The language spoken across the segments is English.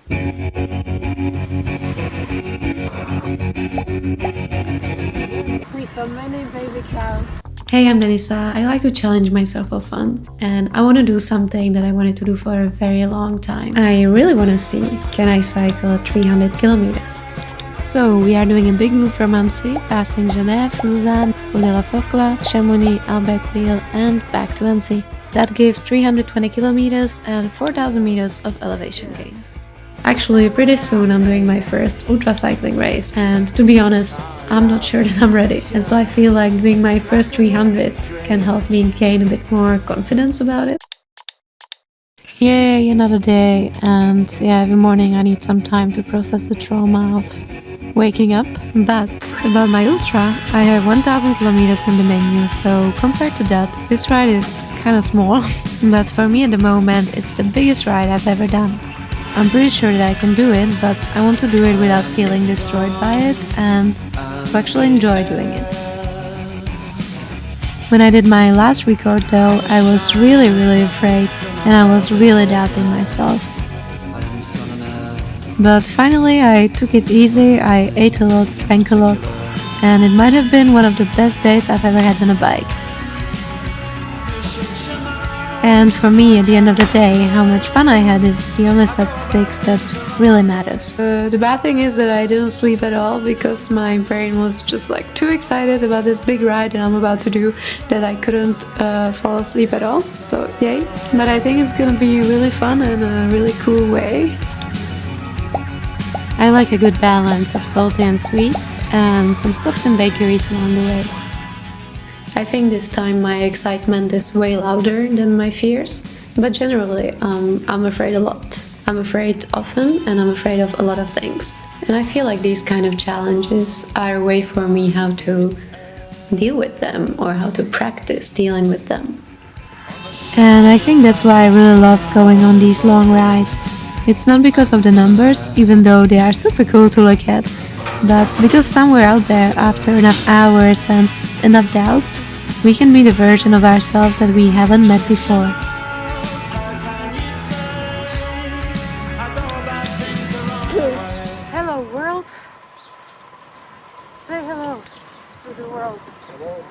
We saw many baby cows. Hey, I'm Denisa. I like to challenge myself for fun, and I want to do something that I wanted to do for a very long time. I really want to see, can I cycle 300 kilometers? So we are doing a big loop from Annecy, passing Genève, Lausanne, Vaux-de-la-Forclaz, Chamonix, Albertville, and back to Annecy. That gives 320 kilometers and 4,000 meters of elevation gain. Actually, pretty soon I'm doing my first ultra cycling race, and to be honest, I'm not sure that I'm ready. And so I feel like doing my first 300 can help me gain a bit more confidence about it. Yay, another day, and yeah, every morning I need some time to process the trauma of waking up. But about my ultra, I have 1,000 kilometers in the menu, so compared to that, this ride is kind of small. But for me at the moment, it's the biggest ride I've ever done. I'm pretty sure that I can do it, but I want to do it without feeling destroyed by it and to actually enjoy doing it. When I did my last record though, I was really afraid and I was really doubting myself. But finally I took it easy, I ate a lot, drank a lot, and it might have been one of the best days I've ever had on a bike. And for me, at the end of the day, how much fun I had is the only statistics that really matters. The bad thing is that I didn't sleep at all because my brain was just like too excited about this big ride that I'm about to do that I couldn't fall asleep at all. So yay. But I think it's gonna be really fun in a really cool way. I like a good balance of salty and sweet and some stops in bakeries along the way. I think this time my excitement is way louder than my fears, but generally I'm afraid a lot. I'm afraid often and I'm afraid of a lot of things. And I feel like these kind of challenges are a way for me how to deal with them or how to practice dealing with them. And I think that's why I really love going on these long rides. It's not because of the numbers, even though they are super cool to look at, but because somewhere out there, after enough hours and enough doubts, we can meet a version of ourselves that we haven't met before. Hello world. Say hello to the world. Hello.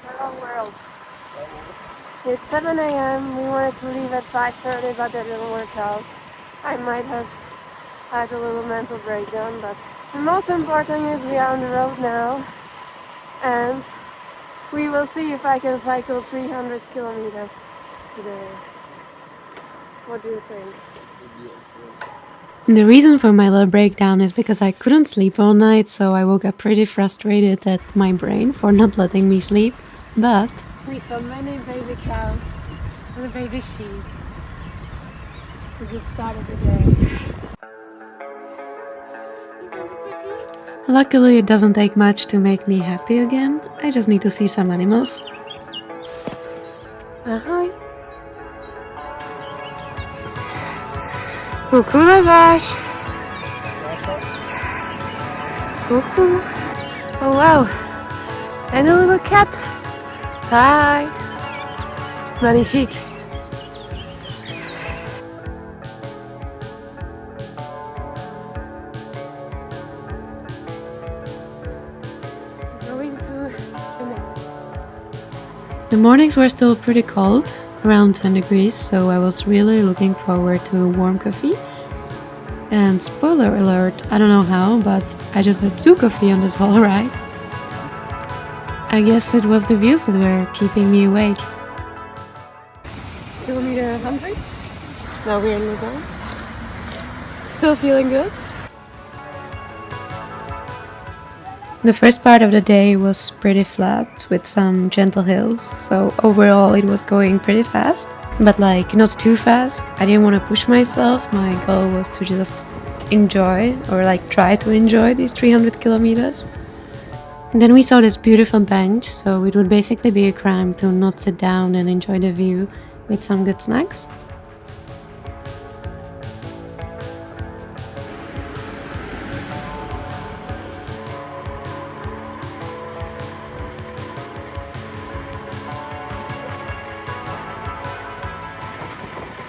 Hello world. It's 7 a.m. We wanted to leave at 5:30, but that didn't work out. I might have had a little mental breakdown, but the most important is we are on the road now, and we will see if I can cycle 300 kilometers today. What do you think? The reason for my little breakdown is because I couldn't sleep all night, so I woke up pretty frustrated at my brain for not letting me sleep. But we saw many baby cows and a baby sheep. It's a good start of the day. Luckily, it doesn't take much to make me happy again. I just need to see some animals. Ahoy! Coucou la vache! Coucou! Oh wow! And a little cat! Hi! Magnifique! The mornings were still pretty cold, around 10 degrees, so I was really looking forward to warm coffee. And spoiler alert, I don't know how, but I just had 2 coffee on this whole ride. I guess it was the views that were keeping me awake. Kilometer 100. Now we're in Lausanne. Still feeling good. The first part of the day was pretty flat with some gentle hills, so overall it was going pretty fast, but like not too fast. I didn't want to push myself. My goal was to just enjoy or like try to enjoy these 300 kilometers. And then we saw this beautiful bench, so it would basically be a crime to not sit down and enjoy the view with some good snacks.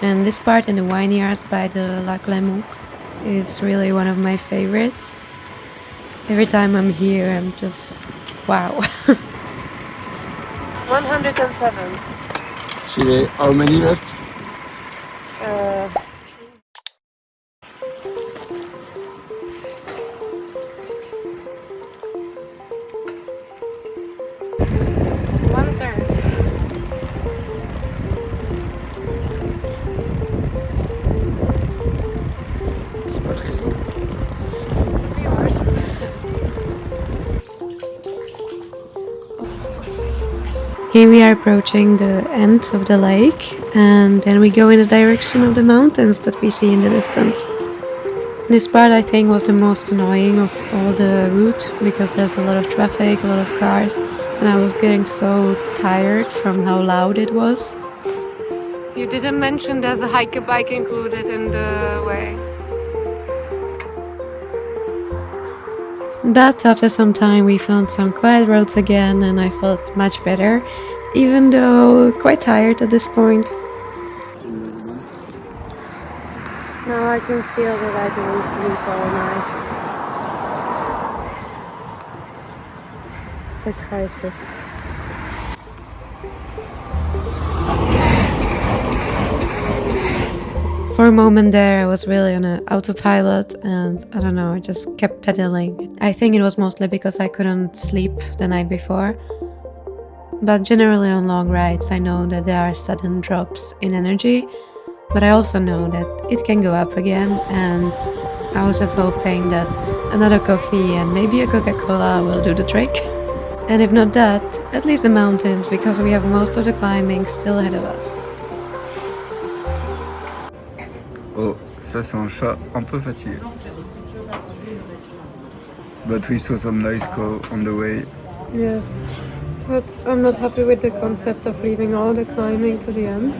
And this part in the vineyards by the Lac Léman is really one of my favorites. Every time I'm here, I'm just wow. 107. Straede, how many left? Uh, One third. C'est pas triste. Hein. Here we are approaching the end of the lake, and then we go in the direction of the mountains that we see in the distance. This part I think was the most annoying of all the route because there's a lot of traffic, a lot of cars, and I was getting so tired from how loud it was. You didn't mention there's a hiker bike included in the way. But after some time we found some quiet roads again and I felt much better, even though quite tired at this point. Now I can feel that I didn't sleep all night. It's the crisis. For a moment there I was really on an autopilot and I don't know, I just kept pedaling. I think it was mostly because I couldn't sleep the night before. But generally on long rides I know that there are sudden drops in energy, but I also know that it can go up again, and I was just hoping that another coffee and maybe a Coca-Cola will do the trick. And if not that, at least the mountains, because we have most of the climbing still ahead of us. Oh, ça c'est un chat un peu fatigué. But we saw some nice cow on the way. Yes, but I'm not happy with the concept of leaving all the climbing to the end.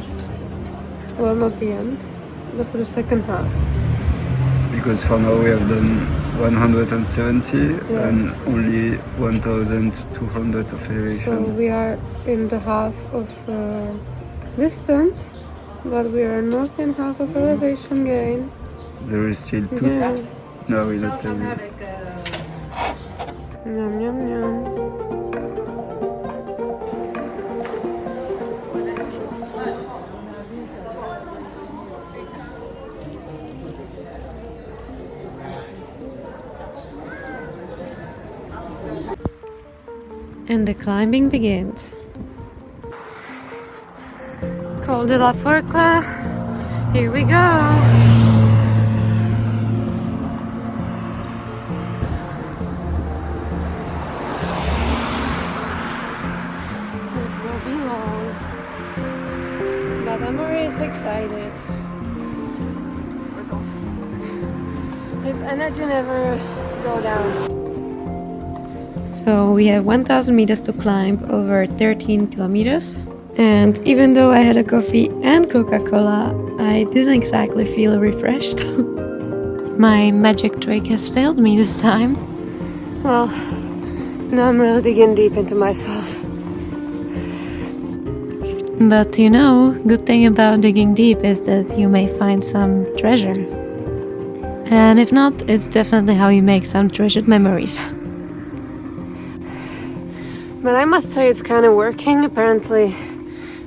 Well, not the end, but to the second half. Because for now we have done 170 Yes. and only 1,200 of So elevation. we are in the half of distance, but we are not in half of elevation gain. There is still two. Yeah. No, we don't tell you. Yum, yum, yum. And the climbing begins. Col de la Forcla. Here we go. This will be long, but I'm always excited. His energy never go down. So we have 1000 meters to climb over 13 kilometers. And even though I had a coffee and Coca-Cola, I didn't exactly feel refreshed. My magic trick has failed me this time. Well, now I'm really digging deep into myself. But you know, good thing about digging deep is that you may find some treasure. And if not, it's definitely how you make some treasured memories. But I must say it's kind of working. Apparently,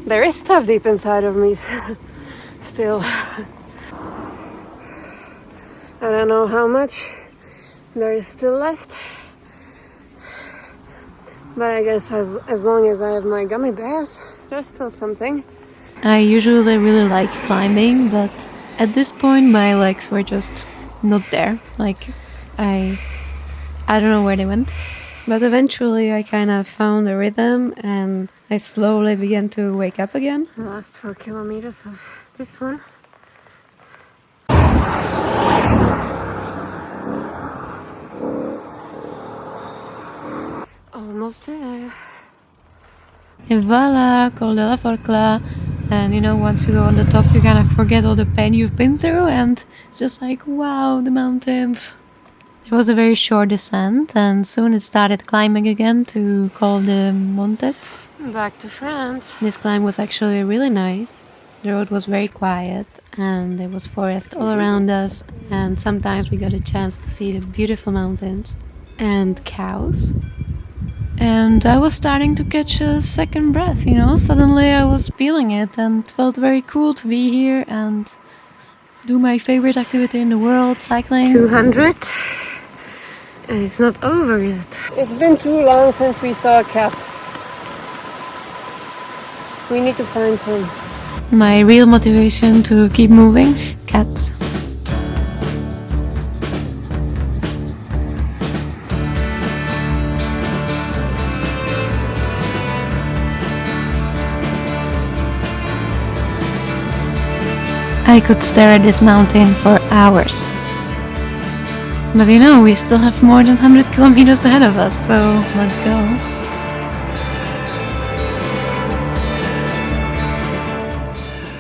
there is stuff deep inside of me still. I don't know how much there is still left. But I guess as long as I have my gummy bears, there's still something. I usually really like climbing, but at this point my legs were just not there. Like, I don't know where they went. But eventually I kind of found a rhythm and I slowly began to wake up again. The last 4 kilometers of this one. Almost there. And voila, Col de la Forcla. And you know, once you go on the top you kind of forget all the pain you've been through and it's just like, wow, the mountains. It was a very short descent and soon it started climbing again to Col de Montet. Back to France. This climb was actually really nice. The road was very quiet and there was forest all around us, and sometimes we got a chance to see the beautiful mountains and cows. And I was starting to catch a second breath, you know. Suddenly I was feeling it and it felt very cool to be here and do my favorite activity in the world, cycling. 200, and it's not over yet. It's been too long since we saw a cat. We need to find some. My real motivation to keep moving, cats. I could stare at this mountain for hours. But you know, we still have more than 100 kilometers ahead of us, so let's go.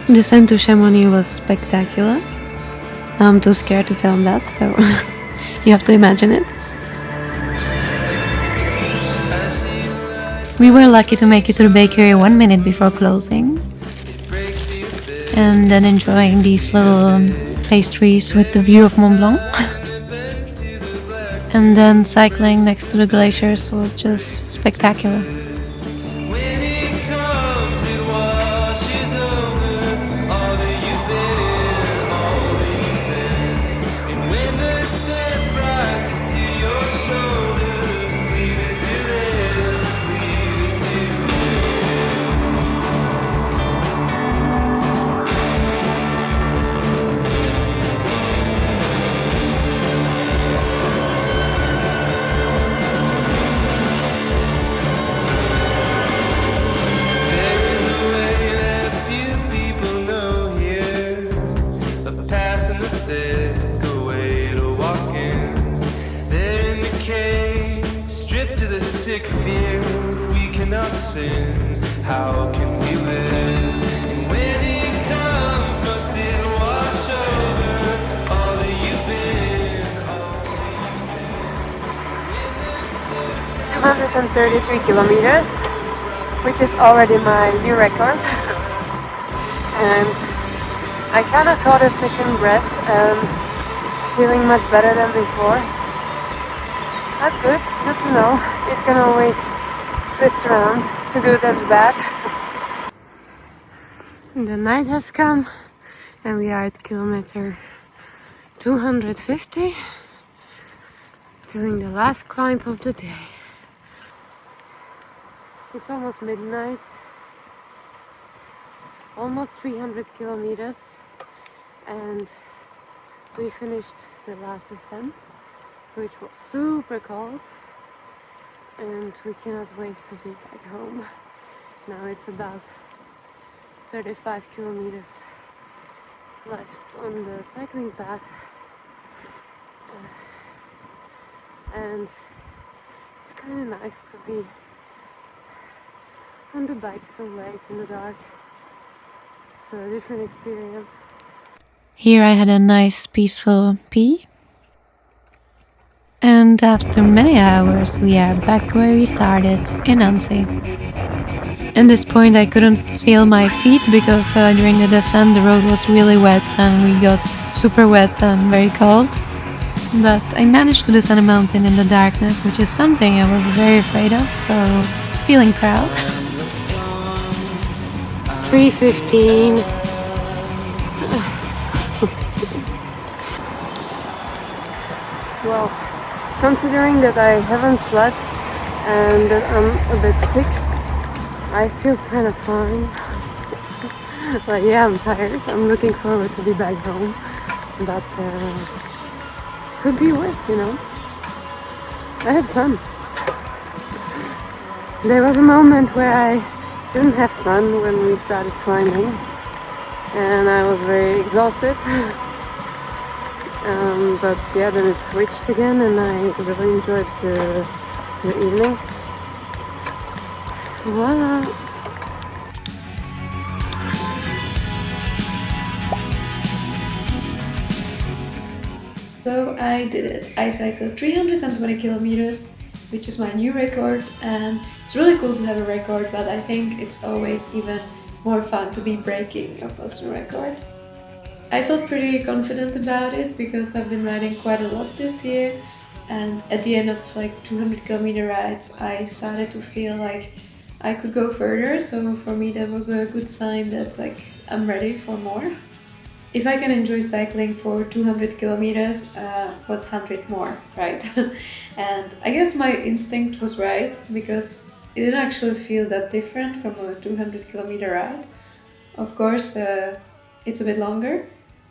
The descent to Chamonix was spectacular. I'm too scared to film that, so you have to imagine it. We were lucky to make it to the bakery 1 minute before closing, and then enjoying these little pastries with the view of Mont Blanc. And then cycling next to the glaciers was just spectacular. How can we live? And when it comes, must it wash over all that you've been? 233 kilometers, which is already my new record. And I kind of caught a second breath and feeling much better than before. That's good to know. It can always twist around to good and to bad. The night has come and we are at kilometer 250, doing the last climb of the day. It's almost midnight, almost 300 kilometers, and we finished the last descent, which was super cold. And we cannot wait to be back home. Now it's about 35 kilometers left on the cycling path. And it's kind of nice to be on the bike so late in the dark. It's a different experience. Here I had a nice peaceful pee. And after many hours, we are back where we started, in Annecy. At this point I couldn't feel my feet because during the descent the road was really wet and we got super wet and very cold. But I managed to descend a mountain in the darkness, which is something I was very afraid of, so feeling proud. 3:15. Well, considering that I haven't slept and that I'm a bit sick, I feel kind of fine. But yeah, I'm tired. I'm looking forward to be back home. But could be worse, you know. I had fun. There was a moment where I didn't have fun when we started climbing, and I was very exhausted. But yeah, then it switched again, and I really enjoyed the evening. Voila! So I did it. I cycled 320 kilometers, which is my new record, and it's really cool to have a record, but I think it's always even more fun to be breaking a personal record. I felt pretty confident about it because I've been riding quite a lot this year, and at the end of like 200 kilometer rides I started to feel like I could go further, so for me that was a good sign that like I'm ready for more. If I can enjoy cycling for 200 kilometers, what's 100 more, right? And I guess my instinct was right, because it didn't actually feel that different from a 200 kilometer ride. Of course, it's a bit longer,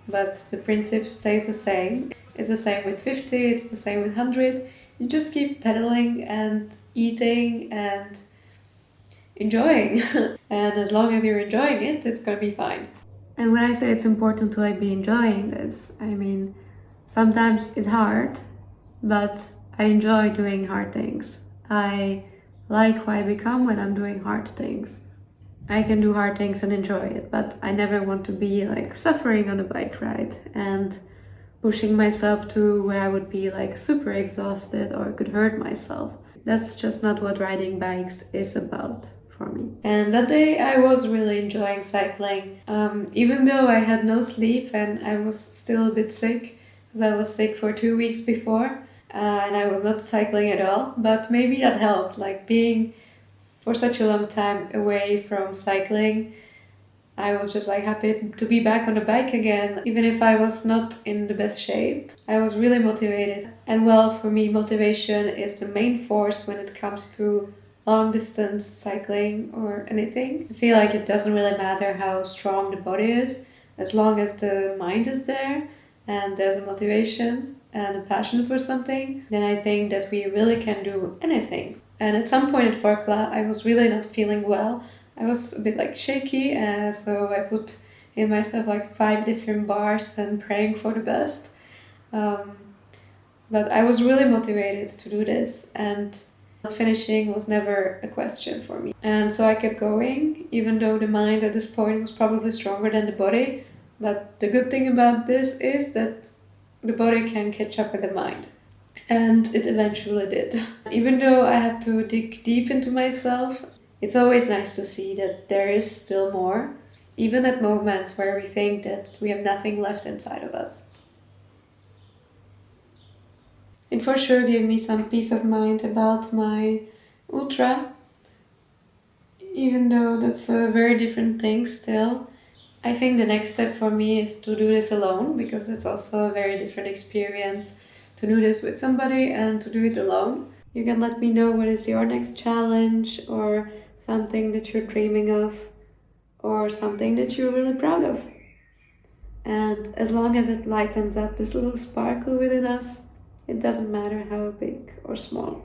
but the principle stays the same. It's the same with 50, it's the same with 100. You just keep pedaling and eating and enjoying. And as long as you're enjoying it, it's gonna be fine. And when I say it's important to like be enjoying this, I mean, sometimes it's hard, but I enjoy doing hard things. I like who I become when I'm doing hard things. I can do hard things and enjoy it, but I never want to be like suffering on a bike ride and pushing myself to where I would be like super exhausted or could hurt myself. That's just not what riding bikes is about for me. And that day I was really enjoying cycling, even though I had no sleep and I was still a bit sick, because I was sick for 2 weeks before, and I was not cycling at all, but maybe that helped, like being for such a long time away from cycling. I was just like happy to be back on the bike again, even if I was not in the best shape. I was really motivated. And well, for me, motivation is the main force when it comes to long distance cycling or anything. I feel like it doesn't really matter how strong the body is, as long as the mind is there and there's a motivation and a passion for something, then I think that we really can do anything. And at some point at Vorkla, I was really not feeling well. I was a bit like shaky, so I put in myself like 5 different bars and praying for the best. But I was really motivated to do this, and finishing was never a question for me. And so I kept going, even though the mind at this point was probably stronger than the body. But the good thing about this is that the body can catch up with the mind. And it eventually did. Even though I had to dig deep into myself, it's always nice to see that there is still more, even at moments where we think that we have nothing left inside of us. It for sure gave me some peace of mind about my ultra, even though that's a very different thing still. I think the next step for me is to do this alone, because it's also a very different experience to do this with somebody and to do it alone. You can let me know what is your next challenge, or something that you're dreaming of, or something that you're really proud of. And as long as it lightens up this little sparkle within us, it doesn't matter how big or small.